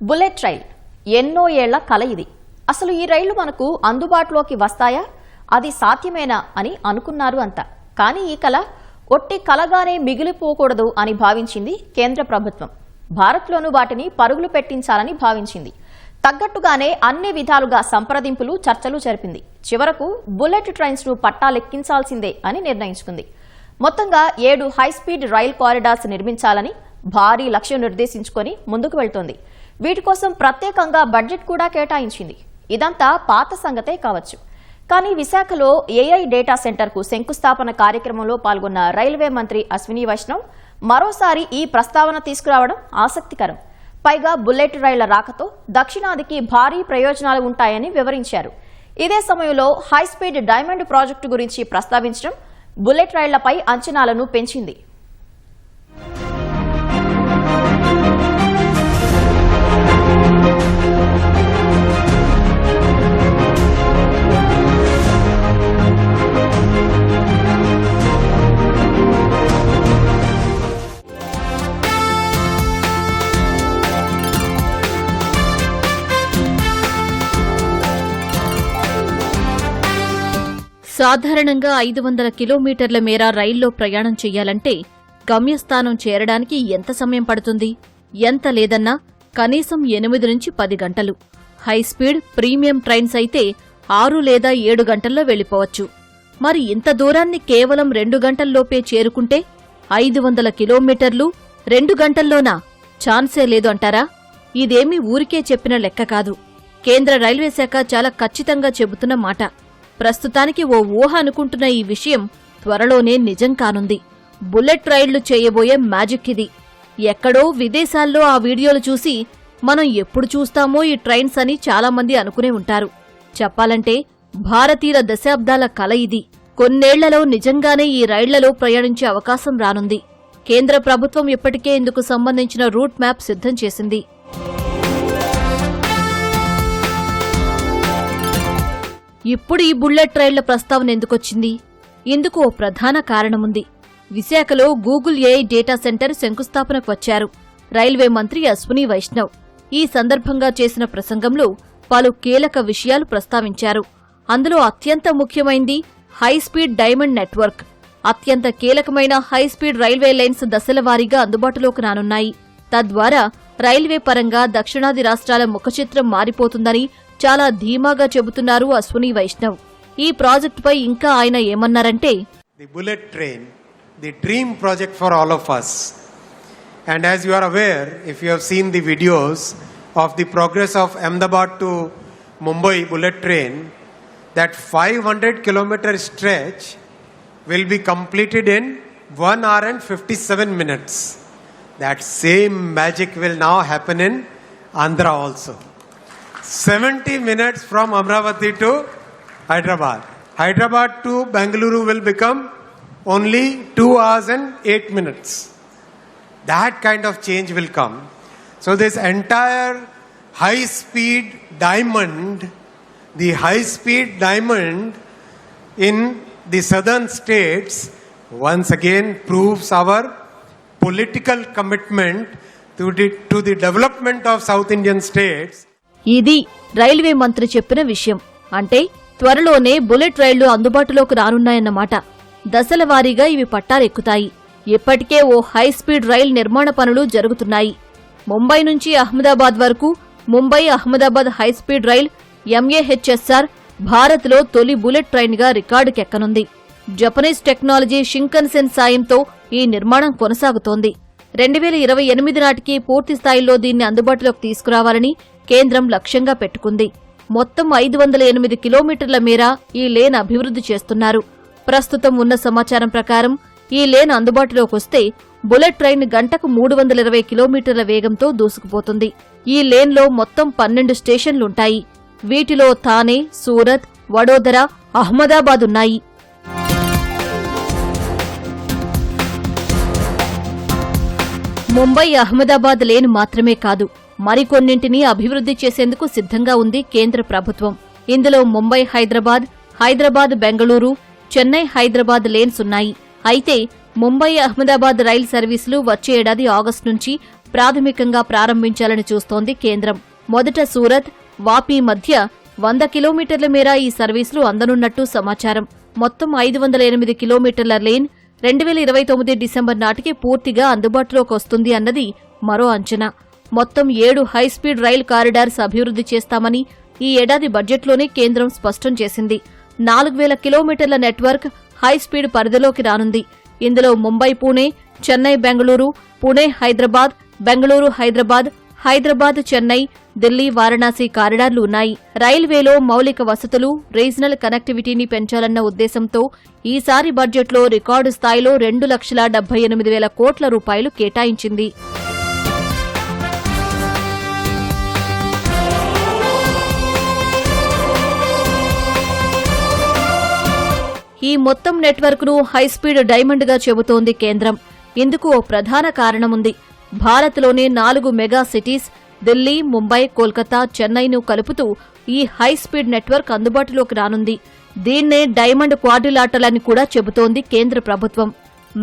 Bullet rail ఎన్నో ఏళ్ల కల ఇది. అసలు ఈ రైళ్లు మనకు అందుబాటులోకి వస్తాయా, అది సాధ్యమేనా అని అనుకున్నారు అంతా. కానీ ఈ కల ఒట్టి కలగానే మిగిలిపోకూడదు అని భావించింది కేంద్ర ప్రభుత్వం. భారత్లోనూ వాటిని పరుగులు పెట్టించాలని భావించింది. తగ్గట్టుగానే అన్ని విధాలుగా సంప్రదింపులు, చర్చలు జరిపింది. చివరకు బుల్లెట్ ట్రైన్స్ ను పట్టాలెక్కించాల్సిందే అని నిర్ణయించుకుంది. మొత్తంగా 7 హైస్పీడ్ రైల్ కారిడార్స్ నిర్మించాలని భారీ లక్ష్యం నిర్దేశించుకొని ముందుకు వెళ్తోంది. వీటి కోసం ప్రత్యేకంగా బడ్జెట్ కూడా కేటాయించింది. ఇదంతా పాత సంగతే కావచ్చు. కానీ విశాఖలో ఏఐ డేటా సెంటర్ కు శంకుస్థాపన కార్యక్రమంలో పాల్గొన్న రైల్వే మంత్రి అశ్విని వైష్ణవ్ మరోసారి ఈ ప్రస్తావన తీసుకురావడం ఆసక్తికరం. పైగా బుల్లెట్ రైళ్ల రాకతో దక్షిణాదికి భారీ ప్రయోజనాలు ఉంటాయని వివరించారు. ఇదే సమయంలో హైస్పీడ్ డైమండ్ ప్రాజెక్టు గురించి ప్రస్తావించడం బుల్లెట్ రైళ్లపై అంచనాలను పెంచింది. సాధారణంగా 500 కిలోమీటర్ల మేర రైల్లో ప్రయాణం చెయ్యాలంటే గమ్యస్థానం చేరడానికి ఎంత సమయం పడుతుంది? ఎంత లేదన్నా కనీసం 8 నుంచి 10 గంటలు. హైస్పీడ్ ప్రీమియం ట్రైన్స్ అయితే 6 లేదా 7 గంటల్లో వెళ్లిపోవచ్చు. మరి ఇంత దూరాన్ని కేవలం 2 గంటల్లోపే చేరుకుంటే 500 కిలోమీటర్లు 2 గంటల్లోనా? ఛాన్సే లేదు అంటారా? ఇదేమీ ఊరికే చెప్పిన లెక్క కాదు. కేంద్ర రైల్వే శాఖ చాలా ఖచ్చితంగా చెబుతున్న మాట. ప్రస్తుతానికి ఓ ఊహ అనుకుంటున్న ఈ విషయం త్వరలోనే నిజం కానుంది. బుల్లెట్ రైళ్లు చేయబోయే మ్యాజిక్ ఇది. ఎక్కడో విదేశాల్లో ఆ వీడియోలు చూసి మనం ఎప్పుడు చూస్తామో ఈ ట్రైన్స్ అని చాలామంది అనుకునే ఉంటారు. చెప్పాలంటే భారతీయుల దశాబ్దాల కల ఇది. కొన్నేళ్లలో నిజంగానే ఈ రైళ్లలో ప్రయాణించే అవకాశం రానుంది. కేంద్ర ప్రభుత్వం ఇప్పటికే ఇందుకు సంబంధించిన రూట్ మ్యాప్ సిద్ధం చేసింది. ఇప్పుడు ఈ బుల్లెట్ రైళ్ల ప్రస్తావన ఎందుకొచ్చింది? ఇందుకు ఓ ప్రధాన కారణముంది. విశాఖలో గూగుల్ ఏఐ డేటా సెంటర్ శంకుస్థాపనకు వచ్చారు రైల్వే మంత్రి అశ్విని వైష్ణవ్. ఈ సందర్భంగా చేసిన ప్రసంగంలో పలు కీలక విషయాలు ప్రస్తావించారు. అందులో అత్యంత ముఖ్యమైంది హైస్పీడ్ డైమండ్ నెట్వర్క్. అత్యంత కీలకమైన హైస్పీడ్ రైల్వే లైన్స్ దశలవారీగా అందుబాటులోకి రానున్నాయి. తద్వారా రైల్వే పరంగా దక్షిణాది రాష్ట్రాల ముఖచిత్రం మారిపోతుందని చాలా ధీమాగా చెబుతున్నారు అశ్విని వైష్ణవ్. ఈ ప్రాజెక్టుపై ఇంకా ఆయన ఏమన్నారంటే, the bullet train, the dream project for all of us. And as you are aware, if you have seen the videos of the progress of Ahmedabad to Mumbai bullet train, that 500 kilometer stretch will be completed in 1 hour and 57 minutes. That same magic will now happen in Andhra also. 70 minutes from Amravati to Hyderabad. Hyderabad to Bengaluru will become only 2 hours and 8 minutes. That kind of change will come. So this entire high-speed diamond, the high-speed diamond in the southern states once again proves our political commitment to the development of South Indian states. ఇది railway మంత్రి చెప్పిన విషయం. అంటే త్వరలోనే bullet రైళ్లు అందుబాటులోకి రానున్నాయన్నమాట. దశల వారీగా ఇవి పట్టాలెక్కుతాయి. ఇప్పటికే ఓ హైస్పీడ్ రైల్ నిర్మాణ పనులు జరుగుతున్నాయి. ముంబై నుంచి అహ్మదాబాద్ వరకు Mumbai Ahmedabad high speed rail MAHSR భారత్లో తొలి బుల్లెట్ ట్రైన్గా రికార్డుకెక్కనుంది. జపనీస్ టెక్నాలజీ షింకన్సెన్ సాయంతో ఈ నిర్మాణం కొనసాగుతోంది. 2028 నాటికి పూర్తి స్థాయిలో దీన్ని అందుబాటులోకి తీసుకురావాలని కేంద్రం లక్ష్యంగా పెట్టుకుంది. మొత్తం 508 కిలోమీటర్ల మేర ఈ లేన్ అభివృద్ధి చేస్తున్నారు. ప్రస్తుతం ఉన్న సమాచారం ప్రకారం ఈ లేన్ అందుబాటులోకొస్తే బుల్లెట్ ట్రైన్ గంటకు 320 కిలోమీటర్ల వేగంతో దూసుకుపోతుంది. ఈ లేన్లో మొత్తం 12 స్టేషన్లుంటాయి. వీటిలో థానే, సూరత్, వడోదర, అహ్మదాబాద్ ఉన్నాయి. ముంబై అహ్మదాబాద్ లేన్ మాత్రమే కాదు, మరికొన్నింటిని అభివృద్ధి చేసేందుకు సిద్ధంగా ఉంది కేంద్ర ప్రభుత్వం. ఇందులో ముంబై హైదరాబాద్, హైదరాబాద్ బెంగళూరు, చెన్నై హైదరాబాద్ లేన్స్ ఉన్నాయి. అయితే ముంబై అహ్మదాబాద్ రైల్ సర్వీసులు వచ్చే ఏడాది ఆగస్టు నుంచి ప్రాథమికంగా ప్రారంభించాలని చూస్తోంది కేంద్రం. మొదట సూరత్, వాపీ మధ్య 100 కిలోమీటర్ల మేర ఈ సర్వీసులు అందనున్నట్టు సమాచారం. మొత్తం 508 కిలోమీటర్ల లేన్ 2029 డిసెంబర్ నాటికి పూర్తిగా అందుబాటులోకి వస్తుంది అన్నది మరో అంచనా. మొత్తం 7 హైస్పీడ్ రైల్ కారిడార్స్ అభివృద్ధి చేస్తామని ఈ ఏడాది బడ్జెట్లోనే కేంద్రం స్పష్టం చేసింది. 4000 కిలోమీటర్ల నెట్వర్క్ హైస్పీడ్ పరిధిలోకి రానుంది. ఇందులో ముంబై పూణే, చెన్నై బెంగళూరు, పుణే హైదరాబాద్, బెంగళూరు హైదరాబాద్, హైదరాబాద్ చెన్నై, ఢిల్లీ వారణాసి కారిడార్లు ఉన్నాయి. రైల్వేలో మౌలిక వసతులు, రీజనల్ కనెక్టివిటీని పెంచాలన్న ఉద్దేశంతో ఈసారి బడ్జెట్లో రికార్డు స్థాయిలో 2,78,000 కోట్ల రూపాయలు కేటాయించింది. ఈ మొత్తం నెట్వర్క్ను హైస్పీడ్ డైమండ్గా చెబుతోంది కేంద్రం. ఇందుకు ఓ ప్రధాన కారణముంది. భారత్లోనే 4 మెగా సిటీస్ ఢిల్లీ, ముంబై, కోల్కతా, చెన్నైను కలుపుతూ ఈ హైస్పీడ్ నెట్వర్క్ అందుబాటులోకి రానుంది. దీన్నే డైమండ్ క్వాడ్రిలాటరల్ అని కూడా చెబుతోంది కేంద్ర ప్రభుత్వం.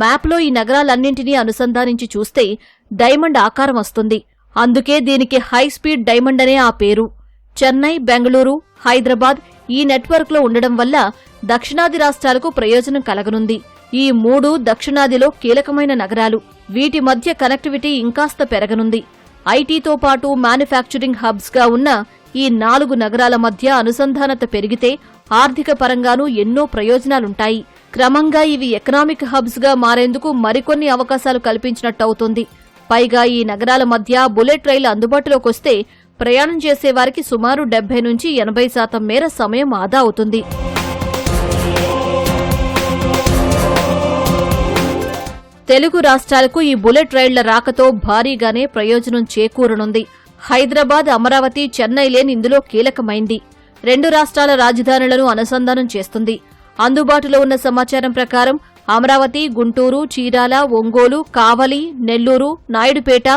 మ్యాప్లో ఈ నగరాలన్నింటినీ అనుసంధానించి చూస్తే డైమండ్ ఆకారం వస్తుంది. అందుకే దీనికి హైస్పీడ్ డైమండ్ అనే ఆ పేరు. చెన్నై, బెంగళూరు, హైదరాబాద్ ఈ నెట్వర్క్లో ఉండడం వల్ల దక్షిణాది రాష్ట్రాలకు ప్రయోజనం కలగనుంది. ఈ 3 దక్షిణాదిలో కీలకమైన నగరాలు. వీటి మధ్య కనెక్టివిటీ ఇంకాస్త పెరగనుంది. ఐటీతో పాటు మ్యానుఫ్యాక్చరింగ్ హబ్స్గా ఉన్న ఈ 4 నగరాల మధ్య అనుసంధానత పెరిగితే ఆర్థిక పరంగానూ ఎన్నో ప్రయోజనాలుంటాయి. క్రమంగా ఇవి ఎకనామిక్ హబ్స్గా మారేందుకు మరికొన్ని అవకాశాలు కల్పించినట్టవుతుంది. పైగా ఈ నగరాల మధ్య బుల్లెట్ రైలు అందుబాటులోకొస్తే ప్రయాణం చేసేవారికి సుమారు 70 నుంచి 80% మేర సమయం ఆదా అవుతుంది. తెలుగు రాష్ట్రాలకు ఈ బుల్లెట్ రైళ్ల రాకతో భారీగానే ప్రయోజనం చేకూరనుంది. హైదరాబాద్, అమరావతి, చెన్నై లేన్ ఇందులో కీలకమైంది. 2 రాష్ట్రాల రాజధానులను అనుసంధానం చేస్తుంది. అందుబాటులో ఉన్న సమాచారం ప్రకారం అమరావతి, గుంటూరు, చీరాల, ఒంగోలు, కావలి, నెల్లూరు, నాయుడుపేట,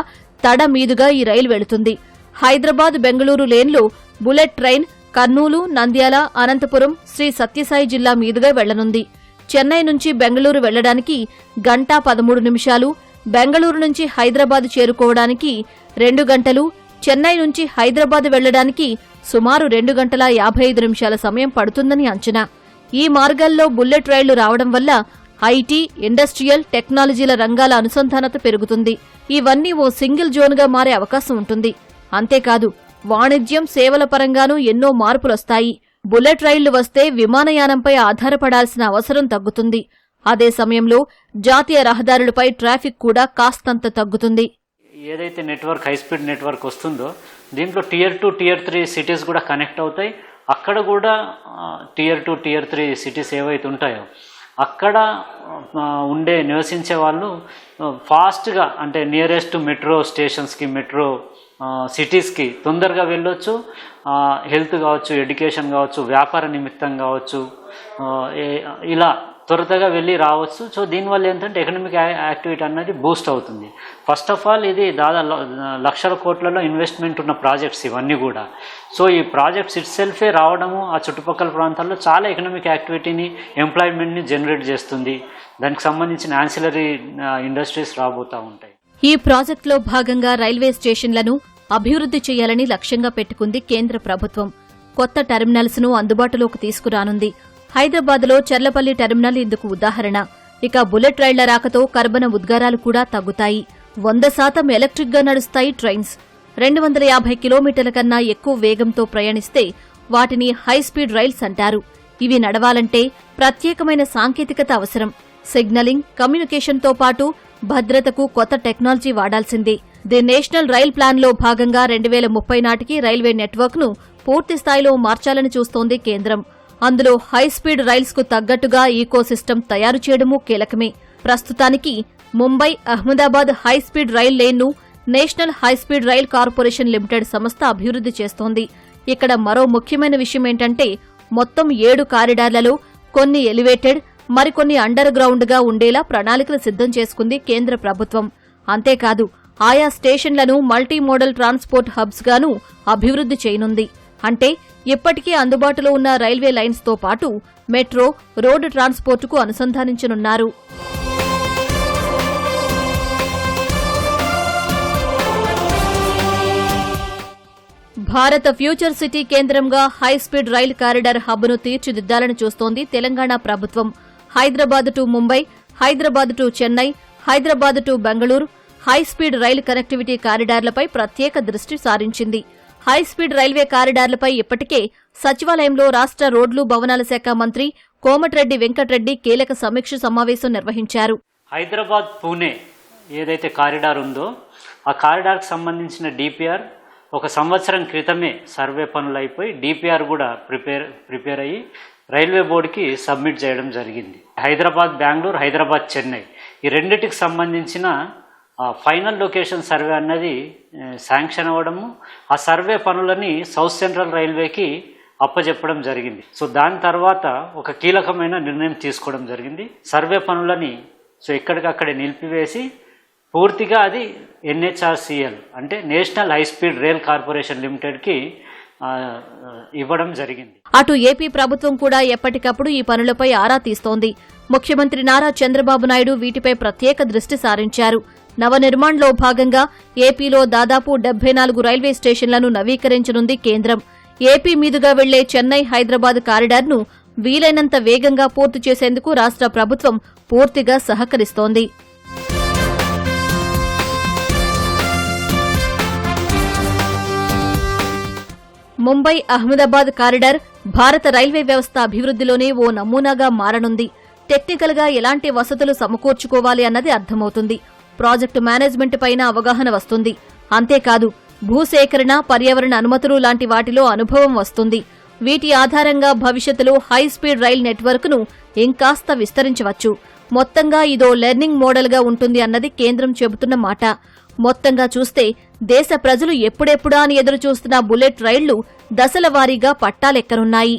తడ మీదుగా ఈ రైలు వెళుతుంది. హైదరాబాద్, బెంగళూరు లేన్లు బుల్లెట్ ట్రైన్ కర్నూలు, నంద్యాల, అనంతపురం, శ్రీ సత్యసాయి జిల్లా మీదుగా వెళ్లనుంది. చెన్నై నుంచి బెంగళూరు వెళ్లడానికి 1 గంట 13 నిమిషాలు, బెంగళూరు నుంచి హైదరాబాద్ చేరుకోవడానికి 2 గంటలు, చెన్నై నుంచి హైదరాబాద్ వెళ్లడానికి సుమారు 2 గంటల 55 నిమిషాల సమయం పడుతుందని అంచనా. ఈ మార్గాల్లో బుల్లెట్ రైళ్లు రావడం వల్ల ఐటీ, ఇండస్ట్రియల్, టెక్నాలజీల రంగాల అనుసంధానత పెరుగుతుంది. ఇవన్నీ ఓ సింగిల్ జోన్గా మారే అవకాశం ఉంటుంది. అంతేకాదు వాణిజ్యం, సేవల పరంగానూ ఎన్నో మార్పులొస్తాయి. బుల్లెట్ రైళ్లు వస్తే విమానయానంపై ఆధారపడాల్సిన అవసరం తగ్గుతుంది. అదే సమయంలో జాతీయ రహదారులపై ట్రాఫిక్ కూడా కాస్తంత తగ్గుతుంది. ఏదైతే నెట్వర్క్ హైస్పీడ్ నెట్వర్క్ వస్తుందో దీంట్లో Tier 2, Tier 3 సిటీస్ కూడా కనెక్ట్ అవుతాయి. అక్కడ కూడా Tier 2, Tier 3 సిటీస్ ఏవైతే ఉంటాయో అక్కడ ఉండే నివసించే వాళ్ళు ఫాస్ట్గా అంటే నియరెస్ట్ మెట్రో స్టేషన్స్కి, మెట్రో సిటీస్కి తొందరగా వెళ్ళొచ్చు. హెల్త్ కావచ్చు, ఎడ్యుకేషన్ కావచ్చు, వ్యాపార నిమిత్తం కావచ్చు, ఇలా త్వరగా వెళ్ళి రావచ్చు. సో దీనివల్ల ఏంటంటే ఎకనామిక్ యాక్టివిటీ అన్నది బూస్ట్ అవుతుంది. ఫస్ట్ ఆఫ్ ఆల్ ఇది దాదాపు లక్షల కోట్లలో ఇన్వెస్ట్మెంట్ ఉన్న ప్రాజెక్ట్స్ ఇవన్నీ కూడా. సో ఈ ప్రాజెక్ట్స్ ఇట్ సెల్ఫే రావడము ఆ చుట్టుపక్కల ప్రాంతాల్లో చాలా ఎకనామిక్ యాక్టివిటీని, ఎంప్లాయ్మెంట్ని జనరేట్ చేస్తుంది. దానికి సంబంధించిన యాన్సిలరీ ఇండస్ట్రీస్ రాబోతూ ఉంటాయి. ఈ ప్రాజెక్టులో భాగంగా రైల్వే స్టేషన్లను అభివృద్ధి చేయాలని లక్ష్యంగా పెట్టుకుంది కేంద్ర ప్రభుత్వం. కొత్త టెర్మినల్స్ ను అందుబాటులోకి తీసుకురానుంది. హైదరాబాద్లో చర్లపల్లి టెర్మినల్ ఇందుకు ఉదాహరణ. ఇక బుల్లెట్ రైళ్ల రాకతో కర్బన ఉద్గారాలు కూడా తగ్గుతాయి. 100% ఎలక్ట్రిక్ గా నడుస్తాయి ట్రైన్స్. 250 కిలోమీటర్ల కన్నా ఎక్కువ వేగంతో ప్రయాణిస్తే వాటిని హైస్పీడ్ రైల్స్ అంటారు. ఇవి నడవాలంటే ప్రత్యేకమైన సాంకేతికత అవసరం. సిగ్నలింగ్, కమ్యూనికేషన్తో పాటు భద్రతకు కొత్త టెక్నాలజీ వాడాల్సిందే. ది నేషనల్ రైల్ ప్లాన్లో భాగంగా 2030 నాటికి రైల్వే నెట్వర్క్ను పూర్తిస్థాయిలో మార్చాలని చూస్తోంది కేంద్రం. అందులో హైస్పీడ్ రైల్స్కు తగ్గట్టుగా ఈకోసిస్టమ్ తయారు చేయడమూ కీలకమే. ప్రస్తుతానికి ముంబై, అహ్మదాబాద్ హైస్పీడ్ రైల్ లేన్ను national high speed rail corporation limited సంస్థ అభివృద్ధి చేస్తోంది. ఇక్కడ మరో ముఖ్యమైన విషయమేంటంటే మొత్తం 7 కారిడార్లలో కొన్ని ఎలివేటెడ్, మరికొన్ని అండర్ గ్రౌండ్గా ఉండేలా ప్రణాళికలు సిద్ధం చేసుకుంది కేంద్ర ప్రభుత్వం. అంతేకాదు ఆయా స్టేషన్లను మల్టీ మోడల్ ట్రాన్స్పోర్ట్ హబ్స్గానూ అభివృద్ధి చేయనుంది. అంటే ఇప్పటికే అందుబాటులో ఉన్న రైల్వే లైన్స్తో పాటు మెట్రో, రోడ్డు ట్రాన్స్పోర్టుకు అనుసంధానించనున్నారు. భారత ఫ్యూచర్ సిటీ కేంద్రంగా హైస్పీడ్ రైలు కారిడార్ హబ్ను తీర్చిదిద్దాలని చూస్తోంది తెలంగాణ ప్రభుత్వం. Hyderabad to Mumbai, Hyderabad to Chennai, Hyderabad to Bengaluru high speed rail connectivity కారిడార్లపై ప్రత్యేక దృష్టి సారించింది. హైస్పీడ్ రైల్వే కారిడార్లపై ఇప్పటికే సచివాలయంలో రాష్ట్ర రోడ్లు భవనాల శాఖ మంత్రి కోమటిరెడ్డి వెంకటరెడ్డి కీలక సమీక్ష సమావేశం నిర్వహించారు. హైదరాబాద్ పూణే ఏదైతే కారిడార్ ఉందో ఆ కారిడార్కి సంబంధించిన డిపిఆర్ 1 సంవత్సరం క్రితమే సర్వే పనులు అయిపోయి డిపిఆర్ కూడా ప్రిపేర్ అయ్యి రైల్వే బోర్డుకి సబ్మిట్ చేయడం జరిగింది. హైదరాబాద్ బెంగళూరు, హైదరాబాద్ చెన్నై ఈ రెండిటికి సంబంధించిన ఫైనల్ లొకేషన్ సర్వే అన్నది శాంక్షన్ అవ్వడము, ఆ సర్వే పనులని సౌత్ సెంట్రల్ రైల్వేకి అప్పచెప్పడం జరిగింది. సో దాని తర్వాత ఒక కీలకమైన నిర్ణయం తీసుకోవడం జరిగింది. సర్వే పనులని ఎక్కడికక్కడే నిలిపివేసి పూర్తిగా అది NHRCL అంటే నేషనల్ హైస్పీడ్ రైల్ కార్పొరేషన్ లిమిటెడ్కి ఇవ్వడం జరిగింది. అటు ఏపీ ప్రభుత్వం కూడా ఎప్పటికప్పుడు ఈ పనులపై ఆరా తీస్తోంది. ముఖ్యమంత్రి నారా చంద్రబాబు నాయుడు వీటిపై ప్రత్యేక దృష్టి సారించారు. నవనిర్మాణంలో భాగంగా ఏపీలో దాదాపు 74 రైల్వే స్టేషన్లను నవీకరించనుంది కేంద్రం. ఏపీ మీదుగా వెళ్లే చెన్నై హైదరాబాద్ కారిడార్ను వీలైనంత వేగంగా పూర్తి చేసేందుకు రాష్ట్ర ప్రభుత్వం పూర్తిగా సహకరిస్తోంది. ముంబై అహ్మదాబాద్ కారిడార్ భారత రైల్వే వ్యవస్థ అభివృద్ధిలోనే ఓ నమూనాగా మారనుంది. టెక్నికల్ గా ఎలాంటి వసతులు సమకూర్చుకోవాలి అన్నది అర్థమవుతుంది. ప్రాజెక్టు మేనేజ్మెంట్ పైన అవగాహన వస్తుంది. అంతేకాదు భూసేకరణ, పర్యావరణ అనుమతులు లాంటి వాటిలో అనుభవం వస్తుంది. వీటి ఆధారంగా భవిష్యత్తులో హైస్పీడ్ రైల్ నెట్వర్క్ను ఇంకాస్త విస్తరించవచ్చు. మొత్తంగా ఇదో లెర్నింగ్ మోడల్గా ఉంటుంది అన్నది కేంద్రం చెబుతున్న మాట. మొత్తంగా చూస్తే దేశ ప్రజలు ఎప్పుడెప్పుడా అని ఎదురుచూస్తున్న బుల్లెట్ రైళ్లు దశల వారీగా పట్టాలెక్కనున్నాయి.